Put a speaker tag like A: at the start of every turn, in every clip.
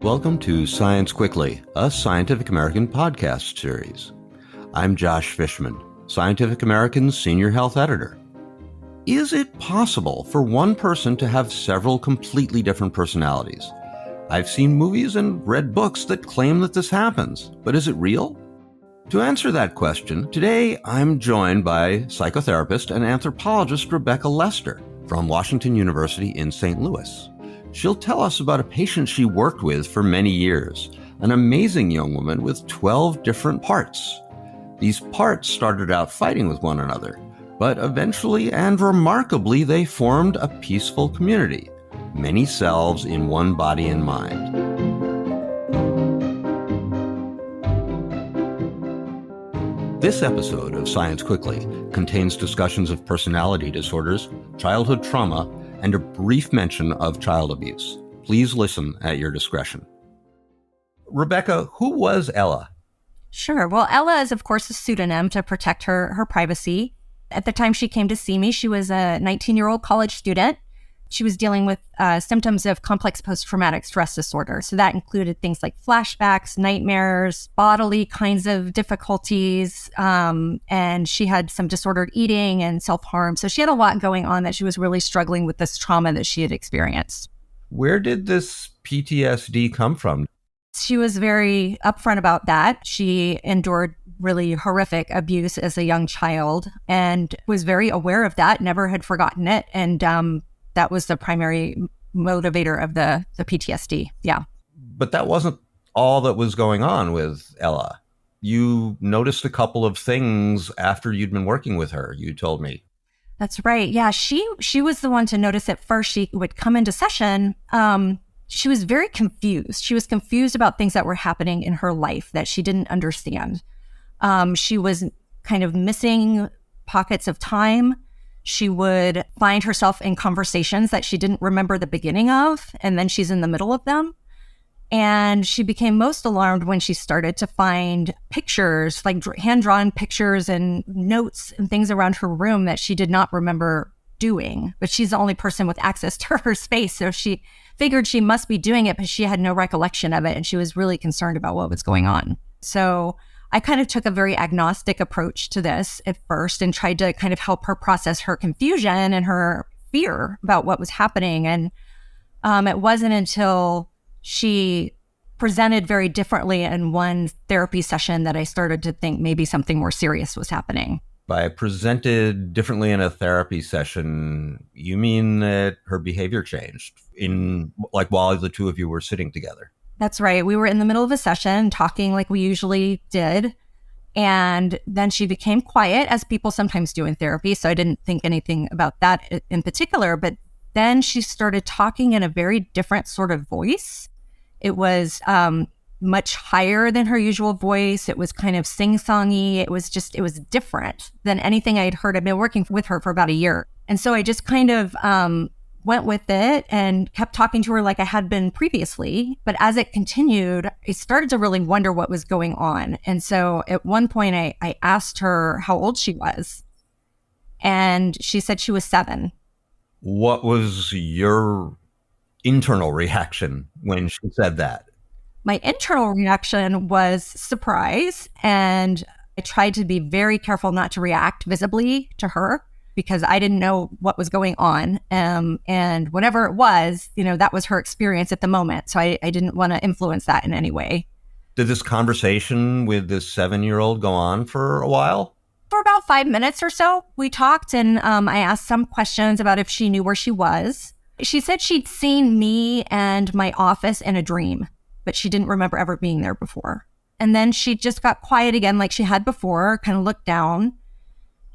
A: Welcome to Science Quickly, a Scientific American podcast series. I'm Josh Fishman, Scientific American's Senior Health Editor. Is it possible for one person to have several completely different personalities? I've seen movies and read books that claim that this happens, but is it real? To answer that question, today I'm joined by psychotherapist and anthropologist Rebecca Lester from Washington University in St. Louis. She'll tell us about a patient she worked with for many years, an amazing young woman with 12 different parts. These parts started out fighting with one another, but eventually and remarkably they formed a peaceful community, many selves in one body and mind. This episode of Science Quickly contains discussions of personality disorders, childhood trauma, and a brief mention of child abuse. Please listen at your discretion. Rebecca, who was Ella?
B: Sure. Well, Ella is, of course, a pseudonym to protect her privacy. At the time she came to see me, she was a 19-year-old college student. She was dealing with symptoms of complex post-traumatic stress disorder. So that included things like flashbacks, nightmares, bodily kinds of difficulties, and she had some disordered eating and self-harm. So she had a lot going on that she was really struggling with this trauma that she had experienced.
A: Where did this PTSD come from?
B: She was very upfront about that. She endured really horrific abuse as a young child and was very aware of that, never had forgotten it. And that was the primary motivator of the PTSD. Yeah.
A: But that wasn't all that was going on with Ella. You noticed a couple of things after you'd been working with her, you told me.
B: That's right. Yeah, she was the one to notice at first. She would come into session. She was very confused. She was confused about things that were happening in her life that she didn't understand. She was kind of missing pockets of time. She would find herself in conversations that she didn't remember the beginning of, and then she's in the middle of them. And she became most alarmed when she started to find pictures, like hand-drawn pictures and notes and things around her room that she did not remember doing. But she's the only person with access to her space, so she figured she must be doing it, but she had no recollection of it, and she was really concerned about what was going on. So I kind of took a very agnostic approach to this at first and tried to kind of help her process her confusion and her fear about what was happening. And it wasn't until she presented very differently in one therapy session that I started to think maybe something more serious was happening.
A: By presented differently in a therapy session, you mean that her behavior changed while the two of you were sitting together?
B: That's right. We were in the middle of a session talking like we usually did. And then she became quiet, as people sometimes do in therapy. So I didn't think anything about that in particular. But then she started talking in a very different sort of voice. It was much higher than her usual voice. It was kind of sing-songy. It was different than anything I'd heard. I've been working with her for about a year. And so I just kind of went with it and kept talking to her like I had been previously. But as it continued, I started to really wonder what was going on. And so at one point, I asked her how old she was. And she said she was 7.
A: What was your internal reaction when she said that?
B: My internal reaction was surprise. And I tried to be very careful not to react visibly to her, because I didn't know what was going on. And whatever it was, that was her experience at the moment. So I didn't want to influence that in any way.
A: Did this conversation with this 7-year-old go on for a while?
B: For about 5 minutes or so, we talked, and I asked some questions about if she knew where she was. She said she'd seen me and my office in a dream, but she didn't remember ever being there before. And then she just got quiet again like she had before, kind of looked down.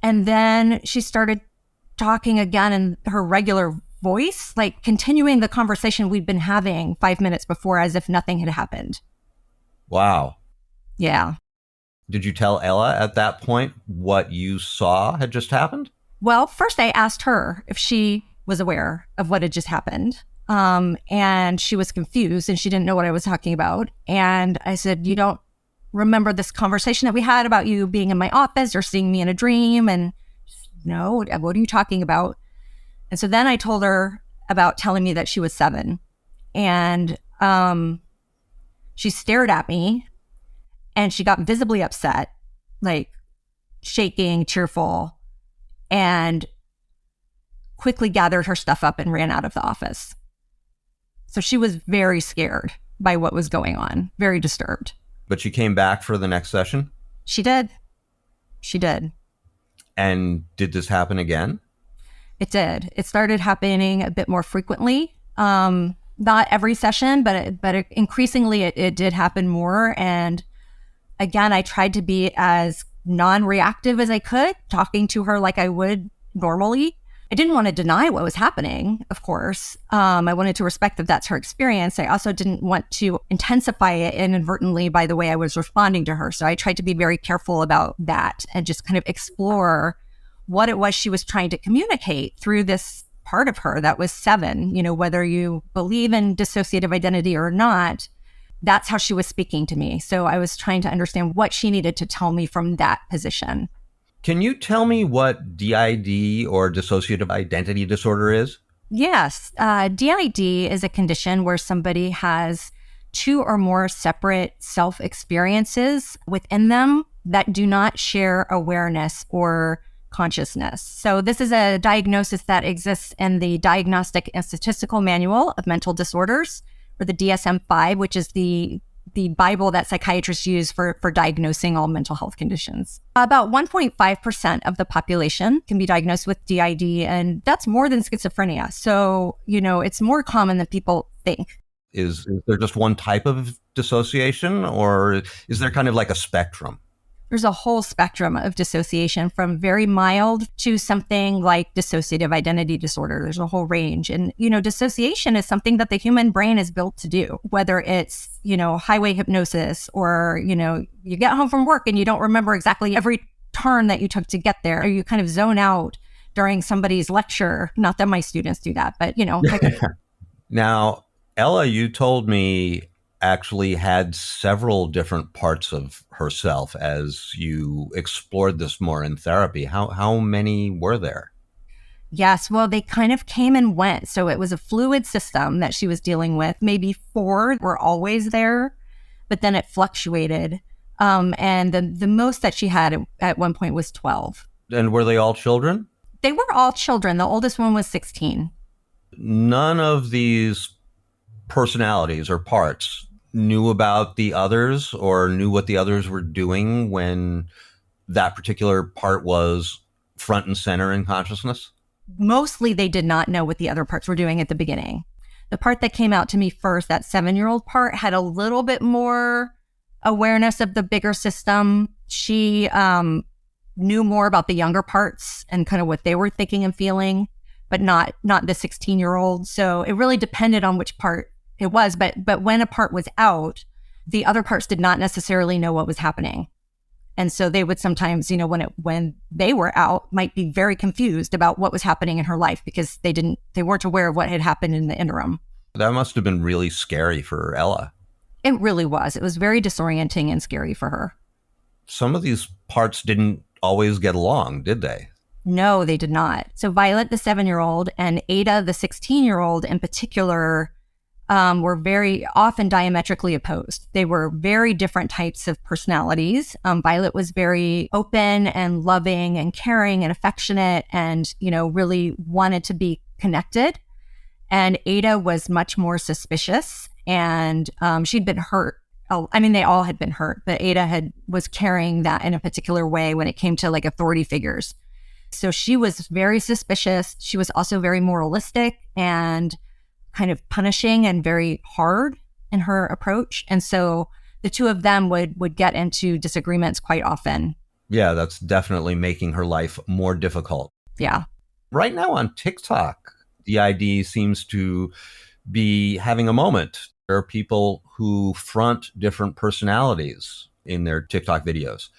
B: And then she started talking again in her regular voice, like continuing the conversation we'd been having 5 minutes before as if nothing had happened.
A: Wow.
B: Yeah.
A: Did you tell Ella at that point what you saw had just happened?
B: Well, first I asked her if she was aware of what had just happened. And she was confused and she didn't know what I was talking about. And I said, you don't remember this conversation that we had about you being in my office or seeing me in a dream? And no, what are you talking about? And so then I told her about telling me that she was 7. And She stared at me and she got visibly upset, like shaking, tearful, and quickly gathered her stuff up and ran out of the office. So she was very scared by what was going on, very disturbed.
A: But she came back for the next session?
B: She did. She did.
A: And did this happen again?
B: It did. It started happening a bit more frequently. Not every session, but increasingly it did happen more. And again, I tried to be as non-reactive as I could, talking to her like I would normally. I didn't want to deny what was happening, of course. I wanted to respect that that's her experience. I also didn't want to intensify it inadvertently by the way I was responding to her. So I tried to be very careful about that and just kind of explore what it was she was trying to communicate through this part of her that was 7. You know, whether you believe in dissociative identity or not, that's how she was speaking to me. So I was trying to understand what she needed to tell me from that position.
A: Can you tell me what DID or dissociative identity disorder is?
B: Yes. DID is a condition where somebody has 2 or more separate self-experiences within them that do not share awareness or consciousness. So this is a diagnosis that exists in the Diagnostic and Statistical Manual of Mental Disorders, or the DSM-5, which is the Bible that psychiatrists use for diagnosing all mental health conditions. About 1.5% of the population can be diagnosed with DID, and that's more than schizophrenia. So, you know, it's more common than people think.
A: Is there just one type of dissociation, or is there kind of like a spectrum?
B: There's a whole spectrum of dissociation, from very mild to something like dissociative identity disorder. There's a whole range. And, you know, dissociation is something that the human brain is built to do, whether it's, you know, highway hypnosis, or, you know, you get home from work and you don't remember exactly every turn that you took to get there, or you kind of zone out during somebody's lecture. Not that my students do that, but, you know.
A: Now, Ella, you told me actually had several different parts of herself as you explored this more in therapy. How many were there?
B: Yes, well, they kind of came and went. So it was a fluid system that she was dealing with. Maybe 4 were always there, but then it fluctuated. And the most that she had at one point was 12.
A: And were they all children?
B: They were all children. The oldest one was 16.
A: None of these personalities or parts knew about the others or knew what the others were doing when that particular part was front and center in consciousness?
B: Mostly they did not know what the other parts were doing at the beginning. The part that came out to me first, that 7-year-old part, had a little bit more awareness of the bigger system. She knew more about the younger parts and kind of what they were thinking and feeling, but not the 16-year-old. So it really depended on which part it was, but when a part was out, the other parts did not necessarily know what was happening. And so they would sometimes, you know, when they were out, might be very confused about what was happening in her life because they weren't aware of what had happened in the interim.
A: That must have been really scary for Ella.
B: It really was. It was very disorienting and scary for her.
A: Some of these parts didn't always get along, did they?
B: No, they did not. So Violet, the 7-year-old, and Ada, the 16-year-old in particular, were very often diametrically opposed. They were very different types of personalities. Violet was very open and loving and caring and affectionate and, you know, really wanted to be connected. And Ada was much more suspicious, and she'd been hurt. I mean, they all had been hurt, but Ada was carrying that in a particular way when it came to like authority figures. So she was very suspicious. She was also very moralistic and kind of punishing and very hard in her approach. And so the two of them would get into disagreements quite often.
A: Yeah, that's definitely making her life more difficult.
B: Yeah.
A: Right now on TikTok, DID seems to be having a moment. There are people who front different personalities in their TikTok videos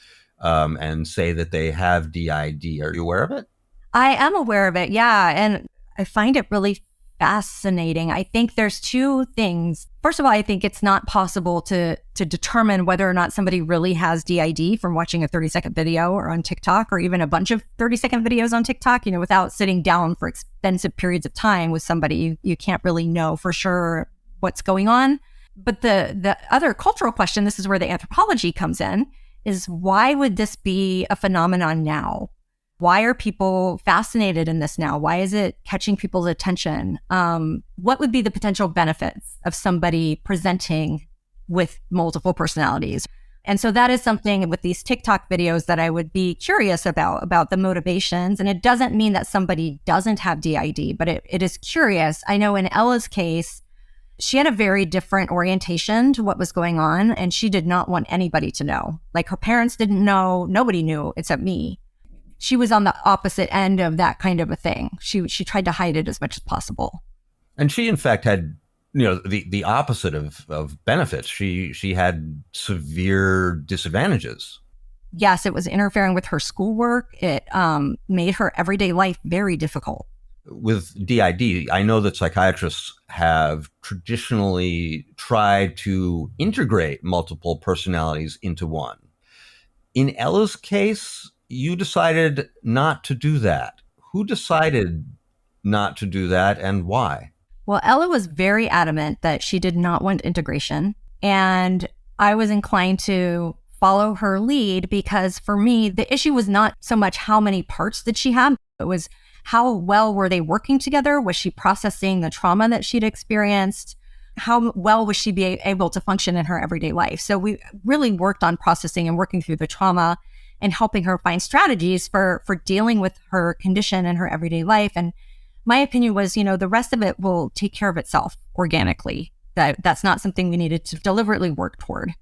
A: and say that they have DID. Are you aware of it?
B: I am aware of it, yeah. And I find it really fascinating. I think there's 2 things. First of all, I think it's not possible to determine whether or not somebody really has DID from watching a 30-second video or on TikTok, or even a bunch of 30-second videos on TikTok, you know, without sitting down for extensive periods of time with somebody. You can't really know for sure what's going on. But the other cultural question, this is where the anthropology comes in, is why would this be a phenomenon now? Why are people fascinated in this now? Why is it catching people's attention? What would be the potential benefits of somebody presenting with multiple personalities? And so that is something with these TikTok videos that I would be curious about the motivations. And it doesn't mean that somebody doesn't have DID, but it is curious. I know in Ella's case, she had a very different orientation to what was going on, and she did not want anybody to know. Like her parents didn't know, nobody knew except me. She was on the opposite end of that kind of a thing. She tried to hide it as much as possible.
A: And she, in fact, had the opposite of benefits. She had severe disadvantages.
B: Yes, it was interfering with her schoolwork. It made her everyday life very difficult.
A: With DID, I know that psychiatrists have traditionally tried to integrate multiple personalities into one. In Ella's case, you decided not to do that. Who decided not to do that and why?
B: Well, Ella was very adamant that she did not want integration. And I was inclined to follow her lead because for me, the issue was not so much how many parts did she have. It was how well were they working together? Was she processing the trauma that she'd experienced? How well was she able to function in her everyday life? So we really worked on processing and working through the trauma and helping her find strategies for dealing with her condition in her everyday life. And my opinion was, the rest of it will take care of itself organically. That's not something we needed to deliberately work toward.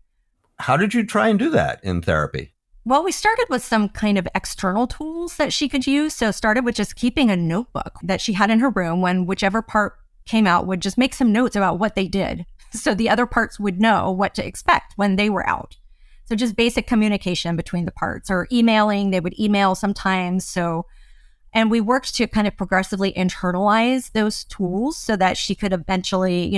A: How did you try and do that in therapy?
B: Well, we started with some kind of external tools that she could use. So started with just keeping a notebook that she had in her room when whichever part came out would just make some notes about what they did. So the other parts would know what to expect when they were out. So just basic communication between the parts or emailing, they would email sometimes. And we worked to kind of progressively internalize those tools so that she could eventually,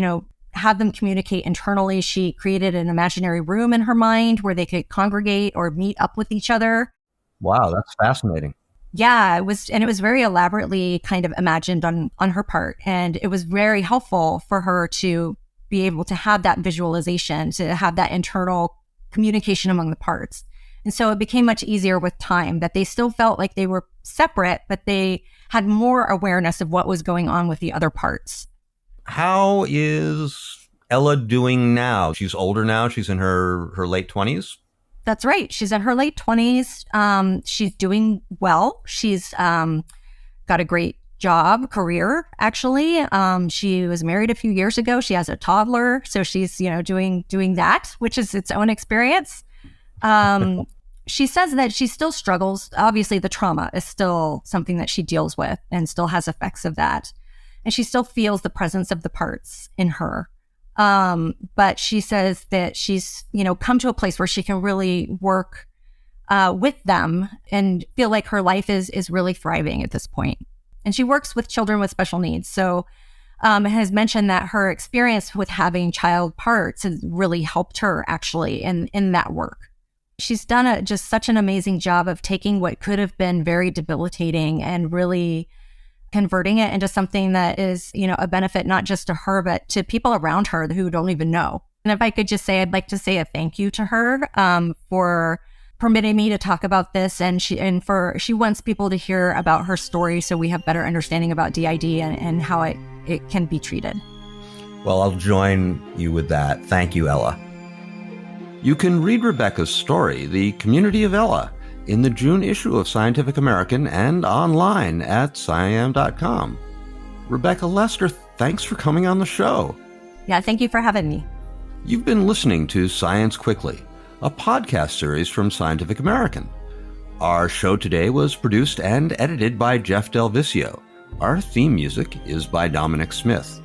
B: have them communicate internally. She created an imaginary room in her mind where they could congregate or meet up with each other.
A: Wow, that's fascinating.
B: Yeah, it was very elaborately kind of imagined on her part. And it was very helpful for her to be able to have that visualization, to have that internal communication among the parts. And so it became much easier with time that they still felt like they were separate, but they had more awareness of what was going on with the other parts.
A: How is Ella doing now? She's older now. She's in her late 20s.
B: That's right. She's in her late 20s. She's doing well. She's got a great job, career, actually. She was married a few years ago. She has a toddler. So she's, doing that, which is its own experience. She says that she still struggles. Obviously, the trauma is still something that she deals with and still has effects of that. And she still feels the presence of the parts in her. But she says that she's, come to a place where she can really work with them and feel like her life is really thriving at this point. And she works with children with special needs. So has mentioned that her experience with having child parts has really helped her actually in that work. She's done just such an amazing job of taking what could have been very debilitating and really converting it into something that is, a benefit not just to her, but to people around her who don't even know. And if I could just say, I'd like to say a thank you to her for permitting me to talk about this. And she wants people to hear about her story so we have better understanding about DID and how it can be treated.
A: Well, I'll join you with that. Thank you, Ella. You can read Rebecca's story, The Community of Ella, in the June issue of Scientific American and online at SciAm.com. Rebecca Lester, thanks for coming on the show.
B: Yeah, thank you for having me.
A: You've been listening to Science Quickly, a podcast series from Scientific American. Our show today was produced and edited by Jeff Del Vicio. Our theme music is by Dominic Smith.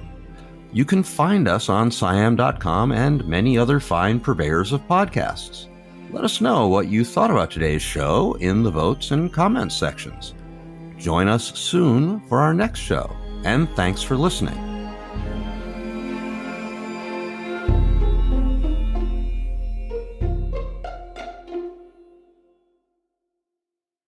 A: You can find us on SciAm.com and many other fine purveyors of podcasts. Let us know what you thought about today's show in the votes and comments sections. Join us soon for our next show, and thanks for listening.